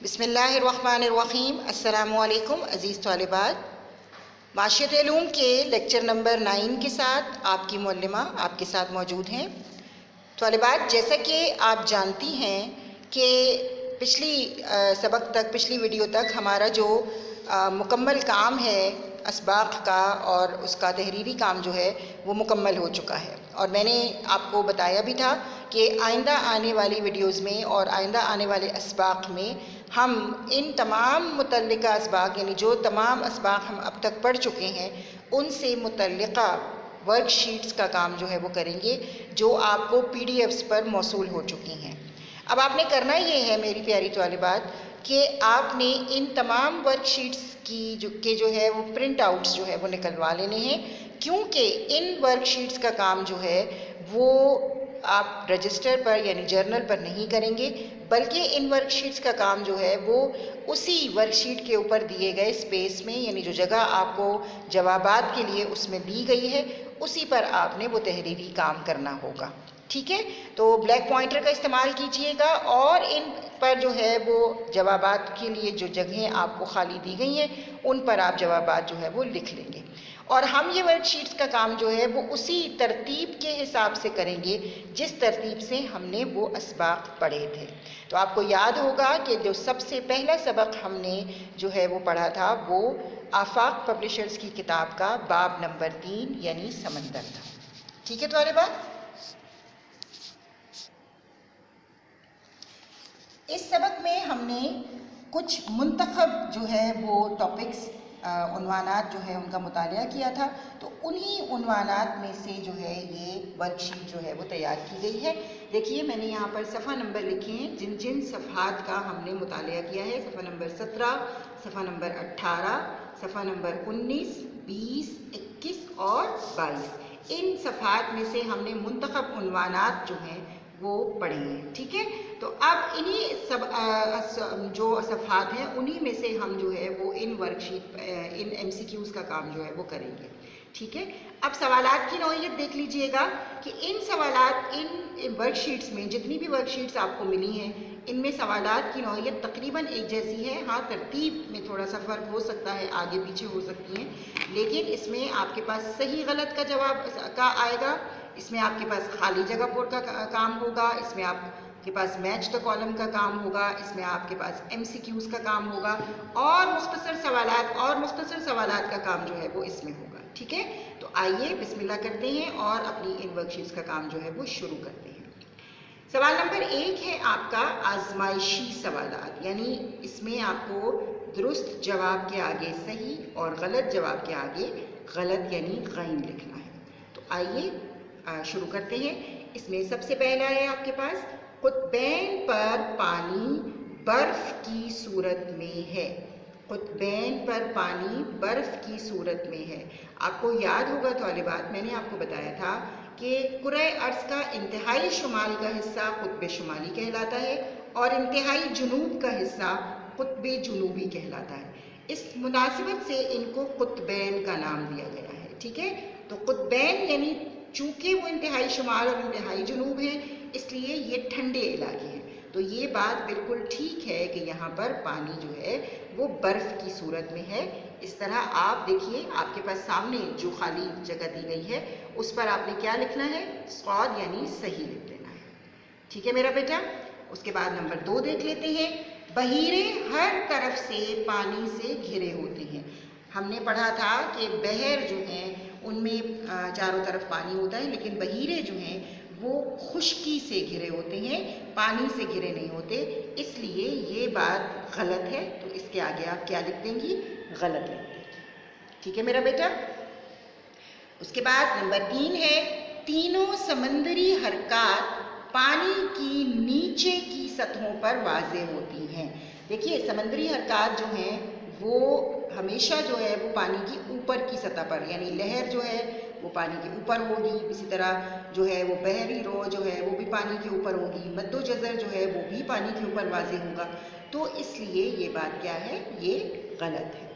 بسم اللہ الرحمن الرحیم۔ السلام علیکم عزیز طالبات، معاشرت علوم کے لیکچر نمبر 9 کے ساتھ آپ کی معلمہ آپ کے ساتھ موجود ہیں۔ طالبات، جیسا کہ آپ جانتی ہیں کہ پچھلی ویڈیو تک ہمارا جو مکمل کام ہے اسباق کا اور اس کا تحریری کام جو ہے وہ مکمل ہو چکا ہے، اور میں نے آپ کو بتایا بھی تھا کہ آئندہ آنے والی ویڈیوز میں اور آئندہ آنے والے اسباق میں ہم ان تمام متعلقہ اسباق، یعنی جو تمام اسباق ہم اب تک پڑھ چکے ہیں ان سے متعلقہ ورک شیٹس کا کام جو ہے وہ کریں گے، جو آپ کو PDF پر موصول ہو چکی ہیں۔ اب آپ نے کرنا یہ ہے میری پیاری طالبات کہ آپ نے ان تمام ورک شیٹس کی جو ہے وہ پرنٹ آؤٹس جو ہے وہ نکلوا لینے ہیں، کیونکہ ان ورک شیٹس کا کام جو ہے وہ آپ رجسٹر پر یعنی جرنل پر نہیں کریں گے، بلکہ ان ورک شیٹس کا کام جو ہے وہ اسی ورک شیٹ کے اوپر دیے گئے اسپیس میں، یعنی جو جگہ آپ کو جوابات کے لیے اس میں دی گئی ہے اسی پر آپ نے وہ تحریری کام کرنا ہوگا۔ ٹھیک ہے، تو بلیک پوائنٹر کا استعمال کیجئے گا اور ان پر جو ہے وہ جوابات کے لیے جو جگہیں آپ کو خالی دی گئی ہیں ان پر آپ جوابات جو ہے وہ لکھ لیں گے، اور ہم یہ ورک شیٹس کا کام جو ہے وہ اسی ترتیب کے حساب سے کریں گے جس ترتیب سے ہم نے وہ اسباق پڑھے تھے۔ تو آپ کو یاد ہوگا کہ جو سب سے پہلا سبق ہم نے جو ہے وہ پڑھا تھا وہ آفاق پبلشرز کی کتاب کا باب نمبر 3 یعنی سمندر تھا۔ ٹھیک ہے طالبات، اس سبق میں ہم نے کچھ منتخب جو ہے وہ ٹاپکس، عنوانات جو ہے ان کا مطالعہ کیا تھا، تو انہی عنوانات میں سے جو ہے یہ ورک شیٹ جو ہے وہ تیار کی گئی ہے۔ دیکھیے میں نے یہاں پر صفحہ نمبر لکھے ہیں جن جن صفحات کا ہم نے مطالعہ کیا ہے، صفحہ نمبر 17، صفحہ نمبر 18، صفحہ نمبر 19، 20، 21 اور 22۔ ان صفحات میں سے ہم نے منتخب عنوانات جو ہیں وہ پڑھے ہیں۔ ٹھیک ہے، تو اب انہی جو صفحات ہیں انہی میں سے ہم جو ہے وہ in work sheet in MCQs کا کام جو ہے وہ کریں گے۔ ٹھیک ہے، اب سوالات کی نوعیت دیکھ لیجئے گا کہ ان سوالات ان ورک شیٹس میں جتنی بھی ورک شیٹس آپ کو ملی ہیں ان میں سوالات کی نوعیت تقریباً ایک جیسی ہے، ہاں ترتیب میں تھوڑا سا فرق ہو سکتا ہے، آگے پیچھے ہو سکتی ہیں، لیکن اس میں آپ کے پاس صحیح غلط کا جواب کا آئے گا، اس میں آپ کے پاس خالی جگہ پر کا کام ہوگا، اس میں آپ کے پاس میچ دا کالم کا کام ہوگا، اس میں آپ کے پاس MCQs کا کام ہوگا، اور مختصر سوالات کا کام جو ہے وہ اس میں ہوگا۔ ٹھیک ہے، تو آئیے بسم اللہ کرتے ہیں اور اپنی ان ورک شیٹس کا کام جو ہے وہ شروع کرتے ہیں۔ سوال نمبر 1 ہے آپ کا آزمائشی سوالات، یعنی اس میں آپ کو درست جواب کے آگے صحیح اور غلط جواب کے آگے غلط یعنی غین لکھنا ہے۔ تو آئیے شروع کرتے ہیں۔ اس میں سب سے پہلا ہے آپ کے پاس قطبین پر پانی برف کی صورت میں ہے۔ قطبین پر پانی برف کی صورت میں ہے۔ آپ کو یاد ہوگا طالبات، میں نے آپ کو بتایا تھا کہ کرۂ ارض کا انتہائی شمال کا حصہ قطب شمالی کہلاتا ہے اور انتہائی جنوب کا حصہ قطب جنوبی کہلاتا ہے۔ اس مناسبت سے ان کو قطبین کا نام دیا گیا ہے۔ ٹھیک ہے، تو قطبین یعنی چونکہ وہ انتہائی شمال اور انتہائی جنوب ہیں اس لیے یہ ٹھنڈے علاقے ہیں، تو یہ بات بالکل ٹھیک ہے کہ یہاں پر پانی جو ہے وہ برف کی صورت میں ہے۔ اس طرح آپ دیکھیے آپ کے پاس سامنے جو خالی جگہ دی گئی ہے اس پر آپ نے کیا لکھنا ہے، صاد یعنی صحیح لکھ لینا ہے۔ ٹھیک ہے میرا بیٹا، اس کے بعد نمبر 2 دیکھ لیتے ہیں۔ بحیرے ہر طرف سے پانی سے گھرے ہوتے ہیں۔ ہم نے پڑھا تھا کہ بحر جو ہیں ان میں چاروں طرف پانی ہوتا ہے، لیکن بحیرے جو ہیں وہ خشکی سے گھرے ہوتے ہیں، پانی سے گھرے نہیں ہوتے، اس لیے یہ بات غلط ہے، تو اس کے آگے آپ کیا لکھ دیں گی، غلط لکھ دیں گی۔ ٹھیک ہے میرا بیٹا، اس کے بعد نمبر 3 ہے تینوں سمندری حرکات پانی کی نیچے کی سطحوں پر واضح ہوتی ہیں۔ دیکھیے سمندری حرکات جو ہیں وہ ہمیشہ جو ہے وہ پانی کی اوپر کی سطح پر، یعنی لہر جو ہے وہ پانی کے اوپر ہوگی، اسی طرح جو ہے وہ بحری رو جو ہے وہ بھی پانی کے اوپر ہوگی، مد و جزر جو ہے وہ بھی پانی کے اوپر واضح ہوگا، تو اس لیے یہ بات کیا ہے، یہ غلط ہے۔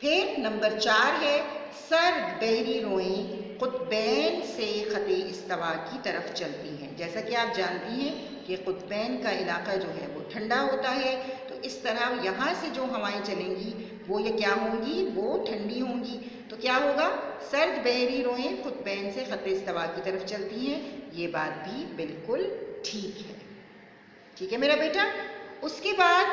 پھر نمبر 4 ہے سرد بحری روئیں قطبین سے خط استوا کی طرف چلتی ہیں۔ جیسا کہ آپ جانتی ہیں کہ کہ قطبین کا علاقہ جو ہے وہ ٹھنڈا ہوتا ہے، تو اس طرح یہاں سے جو ہوائیں چلیں گی وہ یہ کیا ہوں گی؟ وہ ٹھنڈی ہوں گی۔ تو کیا ہوگا؟ سرد بحری روئیں قطبین سے خط استوا کی طرف چلتی ہیں۔ یہ بات بھی بالکل ٹھیک ہے۔ ٹھیک ہے میرا بیٹا؟ اس کے بعد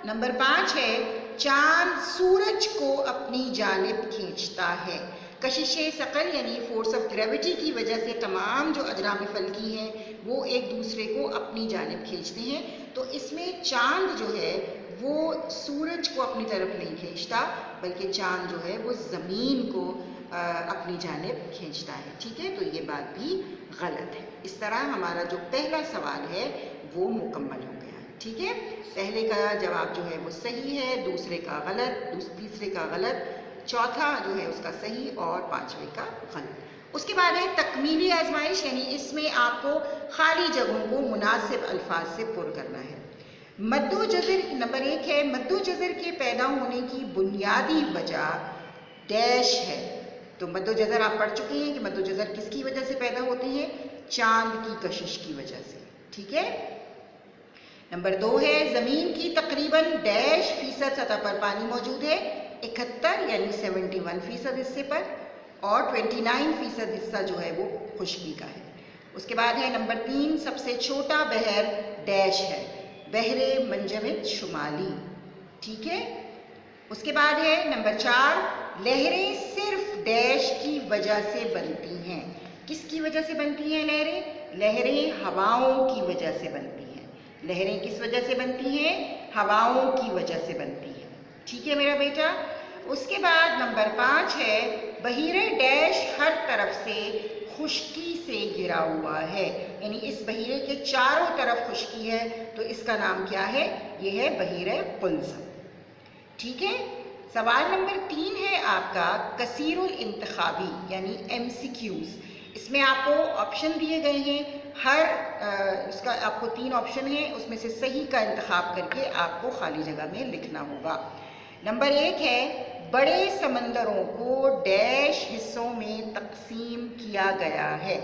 نمبر 5 ہے چاند سورج کو اپنی جانب کھینچتا ہے۔ کشش ثقل یعنی فورس آف گریوٹی کی وجہ سے تمام جو اجرام فلکی ہیں وہ ایک دوسرے کو اپنی جانب کھینچتے ہیں، تو اس میں چاند جو ہے وہ سورج کو اپنی طرف نہیں کھینچتا، بلکہ چاند جو ہے وہ زمین کو اپنی جانب کھینچتا ہے۔ ٹھیک ہے؟ تو یہ بات بھی غلط ہے۔ اس طرح ہمارا جو پہلا سوال ہے وہ مکمل ہو گیا۔ ٹھیک ہے؟ پہلے کا جواب جو ہے وہ صحیح ہے، دوسرے کا غلط، تیسرے کا غلط، چوتھا جو ہے اس کا صحیح اور پانچویں کا غلط۔ اس کے بعد ہے تکمیلی آزمائش، یعنی اس میں آپ کو خالی جگہوں کو مناسب الفاظ سے پر کرنا ہے۔ مد و جزر نمبر 1 ہے مد و جزر کے پیدا ہونے کی بنیادی وجہ ڈیش ہے۔ تو مد و جزر آپ پڑھ چکے ہیں کہ مد و جزر کس کی وجہ سے پیدا ہوتے ہیں؟ چاند کی کشش کی وجہ سے۔ ٹھیک ہے؟ نمبر 2 ہے زمین کی تقریباً ڈیش فیصد سطح پر پانی موجود ہے؟ 71 یعنی 71% حصے پر، اور 29% حصہ جو ہے وہ خشکی کا ہے۔ اس کے بعد ہے نمبر 3 سب سے چھوٹا بحر ڈیش ہے؟ بحر منجمد شمالی۔ ٹھیک ہے؟ اس کے بعد ہے نمبر 4 لہریں صرف ڈیش کی وجہ سے بنتی ہیں؟ کس کی وجہ سے بنتی ہیں لہریں؟ لہریں ہواؤں کی وجہ سے بنتی ہیں۔ لہریں کس وجہ سے بنتی ہیں؟ ہواؤں کی وجہ سے بنتی ہیں۔ ٹھیک ہے میرا بیٹا؟ اس کے بعد نمبر 5 ہے بحیرہ ڈیش ہر طرف سے خشکی سے گھرا ہوا ہے، یعنی اس بحیرے کے چاروں طرف خشکی ہے، تو اس کا نام کیا ہے؟ یہ ہے بحیرہ قلزم۔ ٹھیک ہے؟ سوال نمبر 3 ہے آپ کا کثیر الانتخابی یعنی MCQs۔ اس میں آپ کو آپشن دیے گئے ہیں، اس کا آپ کو 3 آپشن ہیں، اس میں سے صحیح کا انتخاب کر کے آپ کو خالی جگہ میں لکھنا ہوگا۔ نمبر 1 ہے بڑے سمندروں کو ڈیش حصوں میں تقسیم کیا گیا ہے؟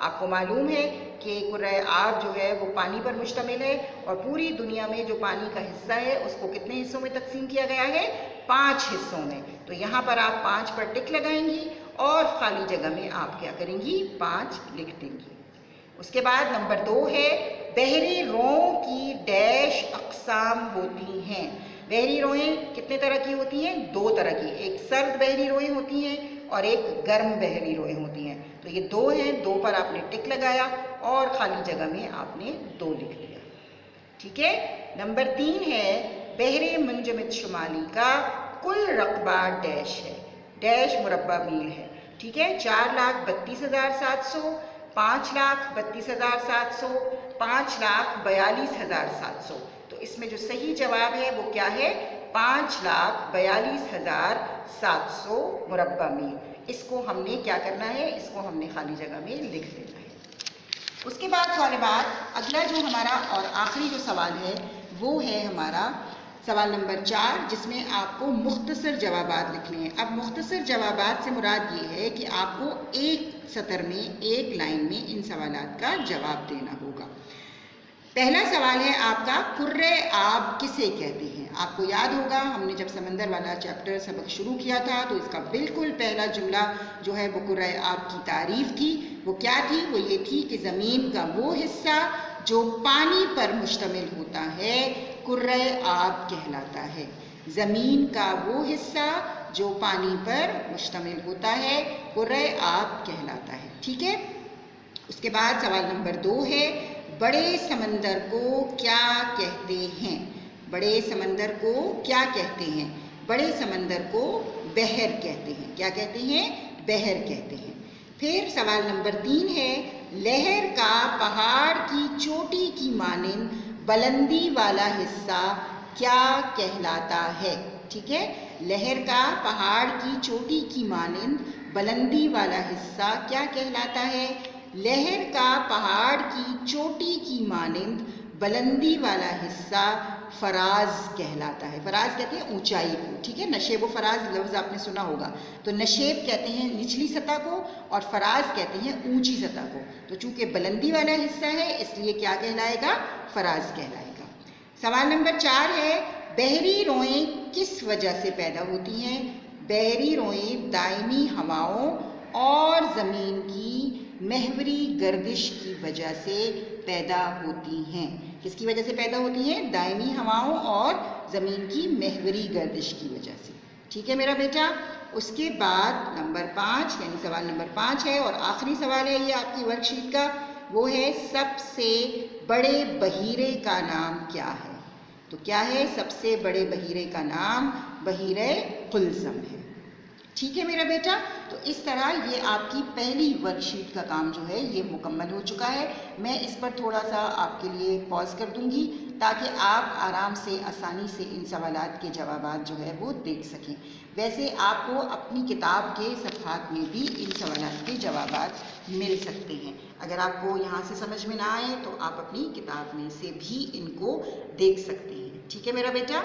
آپ کو معلوم ہے کہ کرۂ آرض جو ہے وہ پانی پر مشتمل ہے، اور پوری دنیا میں جو پانی کا حصہ ہے اس کو کتنے حصوں میں تقسیم کیا گیا ہے؟ 5 حصوں میں۔ تو یہاں پر آپ 5 پر ٹک لگائیں گی اور خالی جگہ میں آپ کیا کریں گی؟ 5 لکھ دیں گی۔ اس کے بعد نمبر 2 ہے بحری روؤں کی ڈیش اقسام ہوتی ہیں؟ بحری روئیں کتنے طرح کی ہوتی ہیں؟ 2 طرح کی، ایک سرد بحری روئیں ہوتی ہیں اور ایک گرم بحری روئیں ہوتی ہیں۔ تو یہ 2 ہیں، 2 پر آپ نے ٹک لگایا اور خالی جگہ میں آپ نے 2 لکھ دیا۔ ٹھیک ہے؟ نمبر 3 ہے بحر منجمد شمالی کا کل رقبہ ڈیش ہے؟ ڈیش مربع میل ہے۔ ٹھیک ہے؟ 4,32,700، 5,32,700، 5,42,700۔ تو اس میں جو صحیح جواب ہے وہ کیا ہے؟ 5,42,700 مربع میل۔ اس کو ہم نے کیا کرنا ہے؟ اس کو ہم نے خالی جگہ میں لکھ دینا ہے۔ اس کے بعد طالبات اگلا جو ہمارا اور آخری جو سوال ہے وہ ہے ہمارا سوال نمبر 4، جس میں آپ کو مختصر جوابات لکھنے ہیں۔ اب مختصر جوابات سے مراد یہ ہے کہ آپ کو ایک سطر میں، ایک لائن میں ان سوالات کا جواب دینا ہوگا۔ پہلا سوال ہے آپ کا کرۂ آب کسے کہتے ہیں؟ آپ کو یاد ہوگا ہم نے جب سمندر والا چیپٹر سبق شروع کیا تھا تو اس کا بالکل پہلا جملہ جو ہے وہ کرۂ آب کی تعریف تھی۔ وہ کیا تھی؟ وہ یہ تھی کہ زمین کا وہ حصہ جو پانی پر مشتمل ہوتا ہے کرۂ آب کہلاتا ہے۔ زمین کا وہ حصہ جو پانی پر مشتمل ہوتا ہے کرۂ آب کہلاتا ہے۔ ٹھیک ہے؟ اس کے بعد سوال نمبر 2 ہے بڑے سمندر کو کیا کہتے ہیں؟ بڑے سمندر کو کیا کہتے ہیں؟ بڑے سمندر کو بحر کہتے ہیں۔ کیا کہتے ہیں؟ بحر کہتے ہیں۔ پھر سوال نمبر 3 ہے لہر کا پہاڑ کی چوٹی کی مانند بلندی والا حصہ کیا کہلاتا ہے؟ ٹھیک ہے؟ لہر کا پہاڑ کی چوٹی کی مانند بلندی والا حصہ کیا کہلاتا ہے؟ لہر کا پہاڑ کی چوٹی کی مانند بلندی والا حصہ فراز کہلاتا ہے. فراز کہتے ہیں اونچائی کو, ٹھیک ہے. نشیب و فراز لفظ آپ نے سنا ہوگا. تو نشیب کہتے ہیں نچلی سطح کو اور فراز کہتے ہیں اونچی سطح کو. تو چونکہ بلندی والا حصہ ہے اس لیے کیا کہلائے گا؟ فراز کہلائے گا. سوال نمبر 4 ہے بحری روئیں کس وجہ سے پیدا ہوتی ہیں؟ بحری روئیں دائمی ہواؤں اور زمین کی محوری گردش کی وجہ سے پیدا ہوتی ہیں. کس کی وجہ سے پیدا ہوتی ہیں؟ دائمی ہواؤں اور زمین کی محوری گردش کی وجہ سے. ٹھیک ہے میرا بیٹا. اس کے بعد نمبر 5 یعنی سوال نمبر 5 ہے اور آخری سوال ہے یہ آپ کی ورک شیٹ کا, وہ ہے سب سے بڑے بحیرے کا نام کیا ہے؟ تو کیا ہے سب سے بڑے بحیرے کا نام؟ بحیرہ قلزم ہے. ٹھیک ہے میرا بیٹا. تو اس طرح یہ آپ کی پہلی ورک شیٹ کا کام جو ہے یہ مکمل ہو چکا ہے. میں اس پر تھوڑا سا آپ کے لیے پاز کر دوں گی تاکہ آپ آرام سے آسانی سے ان سوالات کے جوابات جو ہے وہ دیکھ سکیں. ویسے آپ کو اپنی کتاب کے صفحات میں بھی ان سوالات کے جوابات مل سکتے ہیں. اگر آپ کو یہاں سے سمجھ میں نہ آئے تو آپ اپنی کتاب میں سے بھی ان کو دیکھ سکتے ہیں. ٹھیک ہے میرا بیٹا.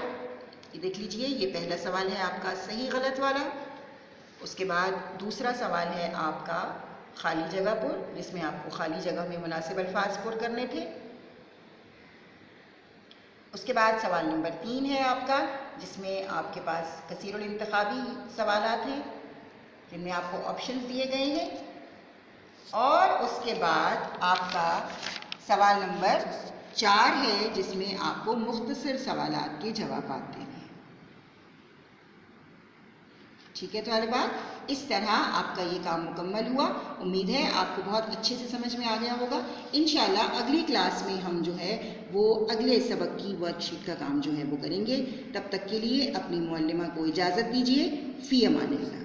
یہ دیکھ لیجئے, یہ پہلا سوال ہے آپ کا صحیح غلط والا. اس کے بعد دوسرا سوال ہے آپ کا خالی جگہ پر, جس میں آپ کو خالی جگہ میں مناسب الفاظ پر کرنے تھے. اس کے بعد سوال نمبر 3 ہے آپ کا, جس میں آپ کے پاس کثیر الانتخابی سوالات ہیں جن میں آپ کو آپشنز دیے گئے ہیں. اور اس کے بعد آپ کا سوال نمبر 4 ہے جس میں آپ کو مختصر سوالات کے جوابات دینے ہیں. ٹھیک ہے طالبات. اس طرح آپ کا یہ کام مکمل ہوا. امید ہے آپ کو بہت اچھے سے سمجھ میں آ گیا ہوگا. انشاءاللہ اگلی کلاس میں ہم جو ہے وہ اگلے سبق کی ورک شیٹ کا کام جو ہے وہ کریں گے. تب تک کے لیے اپنی معلمہ کو اجازت دیجیے. فی امان اللہ.